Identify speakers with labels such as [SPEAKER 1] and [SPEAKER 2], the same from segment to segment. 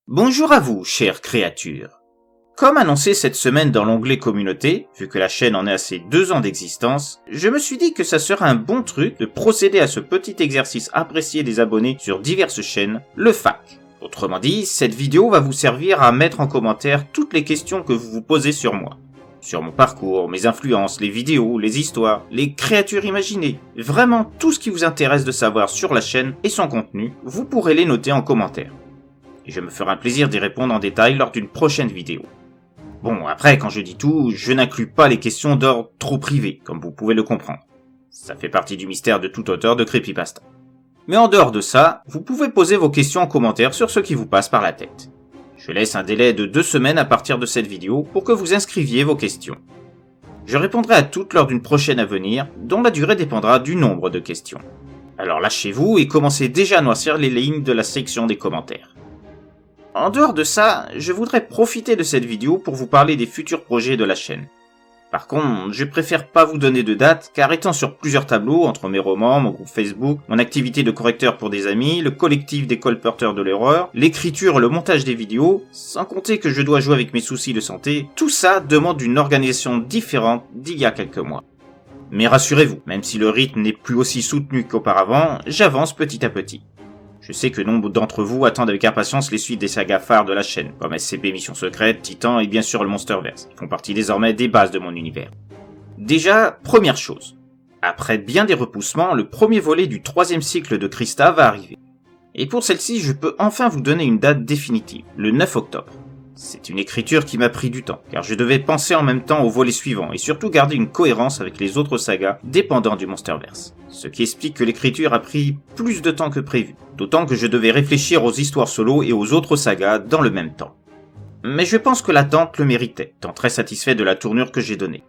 [SPEAKER 1] Bonjour à vous, chères créatures. Comme annoncé cette semaine dans l'onglet communauté, vu que la chaîne en est à ses 2 ans d'existence, je me suis dit que ça serait un bon truc de procéder à ce petit exercice apprécié des abonnés sur diverses chaînes, le FAQ. Autrement dit, cette vidéo va vous servir à mettre en commentaire toutes les questions que vous vous posez sur moi. Sur mon parcours, mes influences, les vidéos, les histoires, les créatures imaginées. Vraiment tout ce qui vous intéresse de savoir sur la chaîne et son contenu, vous pourrez les noter en commentaire. Et je me ferai un plaisir d'y répondre en détail lors d'une prochaine vidéo. Bon, après, quand je dis tout, je n'inclus pas les questions d'ordre trop privé, comme vous pouvez le comprendre. Ça fait partie du mystère de tout auteur de creepypasta. Mais en dehors de ça, vous pouvez poser vos questions en commentaire sur ce qui vous passe par la tête. Je laisse un délai de 2 semaines à partir de cette vidéo pour que vous inscriviez vos questions. Je répondrai à toutes lors d'une prochaine à venir, dont la durée dépendra du nombre de questions. Alors lâchez-vous et commencez déjà à noircir les lignes de la section des commentaires. En dehors de ça, je voudrais profiter de cette vidéo pour vous parler des futurs projets de la chaîne. Par contre, je préfère pas vous donner de date, car étant sur plusieurs tableaux, entre mes romans, mon groupe Facebook, mon activité de correcteur pour des amis, le collectif des colporteurs de l'horreur, l'écriture et le montage des vidéos, sans compter que je dois jouer avec mes soucis de santé, tout ça demande une organisation différente d'il y a quelques mois. Mais rassurez-vous, même si le rythme n'est plus aussi soutenu qu'auparavant, j'avance petit à petit. Je sais que nombre d'entre vous attendent avec impatience les suites des sagas phares de la chaîne, comme SCP Mission Secrète, Titan et bien sûr le Monsterverse, qui font partie désormais des bases de mon univers. Déjà, première chose. Après bien des repoussements, le premier volet du 3e cycle de Christa va arriver. Et pour celle-ci, je peux enfin vous donner une date définitive, le 9 octobre. C'est une écriture qui m'a pris du temps, car je devais penser en même temps au volet suivant, et surtout garder une cohérence avec les autres sagas dépendant du Monsterverse. Ce qui explique que l'écriture a pris plus de temps que prévu, d'autant que je devais réfléchir aux histoires solo et aux autres sagas dans le même temps. Mais je pense que l'attente le méritait, étant très satisfait de la tournure que j'ai donnée.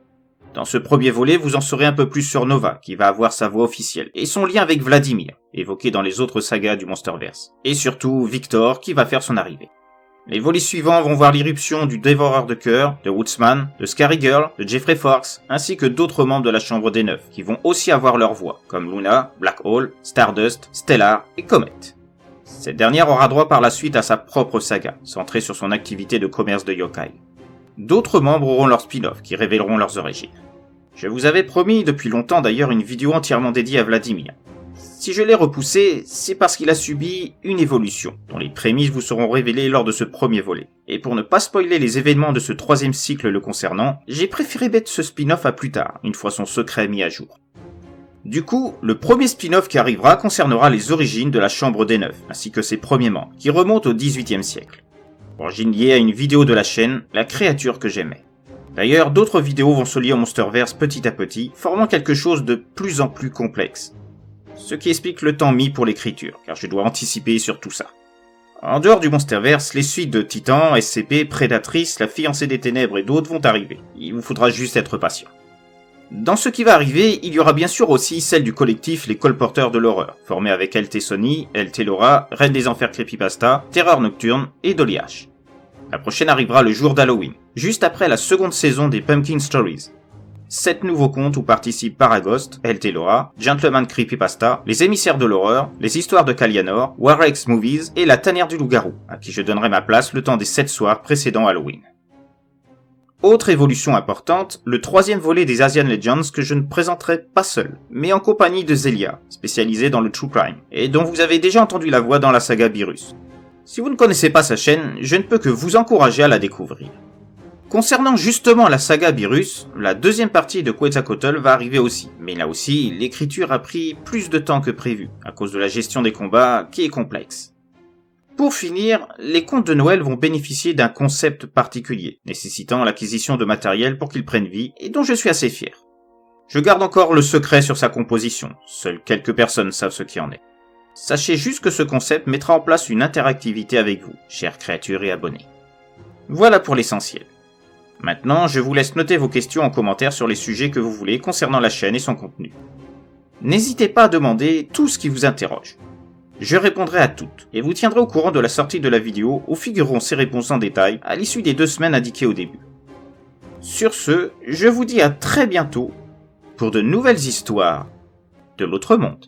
[SPEAKER 1] Dans ce premier volet, vous en saurez un peu plus sur Nova, qui va avoir sa voix officielle, et son lien avec Vladimir, évoqué dans les autres sagas du Monsterverse, et surtout Victor, qui va faire son arrivée. Les volets suivants vont voir l'irruption du Dévoreur de Cœur, de Woodsman, de Scary Girl, de Jeffrey Fox, ainsi que d'autres membres de la Chambre des Neuf, qui vont aussi avoir leur voix, comme Luna, Black Hole, Stardust, Stellar et Comet. Cette dernière aura droit par la suite à sa propre saga, centrée sur son activité de commerce de yokai. D'autres membres auront leur spin-off, qui révéleront leurs origines. Je vous avais promis depuis longtemps d'ailleurs une vidéo entièrement dédiée à Vladimir. Si je l'ai repoussé, c'est parce qu'il a subi une évolution, dont les prémices vous seront révélées lors de ce premier volet. Et pour ne pas spoiler les événements de ce 3e cycle le concernant, j'ai préféré mettre ce spin-off à plus tard, une fois son secret mis à jour. Du coup, le premier spin-off qui arrivera concernera les origines de la Chambre des Neuf, ainsi que ses premiers membres, qui remontent au XVIIIe siècle. Origine liée à une vidéo de la chaîne, La créature que j'aimais. D'ailleurs, d'autres vidéos vont se lier au Monsterverse petit à petit, formant quelque chose de plus en plus complexe. Ce qui explique le temps mis pour l'écriture, car je dois anticiper sur tout ça. En dehors du Monsterverse, les suites de Titan, SCP, Prédatrice, La fiancée des ténèbres et d'autres vont arriver. Il vous faudra juste être patient. Dans ce qui va arriver, il y aura bien sûr aussi celle du collectif Les Colporteurs de l'horreur, formé avec LT Sony, LT Laura, Reine des Enfers Creepypasta, Terreur Nocturne et Dolly H. La prochaine arrivera le jour d'Halloween, juste après la seconde saison des Pumpkin Stories. 7 nouveaux contes où participent Paragost, LT Laura, Gentleman Creepypasta, Les Émissaires de l'Horreur, Les Histoires de Kalianor, Warrex Movies et La Tanière du Loup-Garou, à qui je donnerai ma place le temps des 7 soirs précédant Halloween. Autre évolution importante, le 3e volet des Asian Legends que je ne présenterai pas seul, mais en compagnie de Zelia, spécialisée dans le True Crime, et dont vous avez déjà entendu la voix dans la saga Beerus. Si vous ne connaissez pas sa chaîne, je ne peux que vous encourager à la découvrir. Concernant justement la saga Beerus, la 2e partie de Quetzalcoatl va arriver aussi, mais là aussi, l'écriture a pris plus de temps que prévu, à cause de la gestion des combats qui est complexe. Pour finir, les contes de Noël vont bénéficier d'un concept particulier, nécessitant l'acquisition de matériel pour qu'ils prennent vie, et dont je suis assez fier. Je garde encore le secret sur sa composition, seules quelques personnes savent ce qui en est. Sachez juste que ce concept mettra en place une interactivité avec vous, chères créatures et abonnés. Voilà pour l'essentiel. Maintenant, je vous laisse noter vos questions en commentaire sur les sujets que vous voulez concernant la chaîne et son contenu. N'hésitez pas à demander tout ce qui vous interroge. Je répondrai à toutes, et vous tiendrai au courant de la sortie de la vidéo où figureront ces réponses en détail à l'issue des 2 semaines indiquées au début. Sur ce, je vous dis à très bientôt pour de nouvelles histoires de l'autre monde.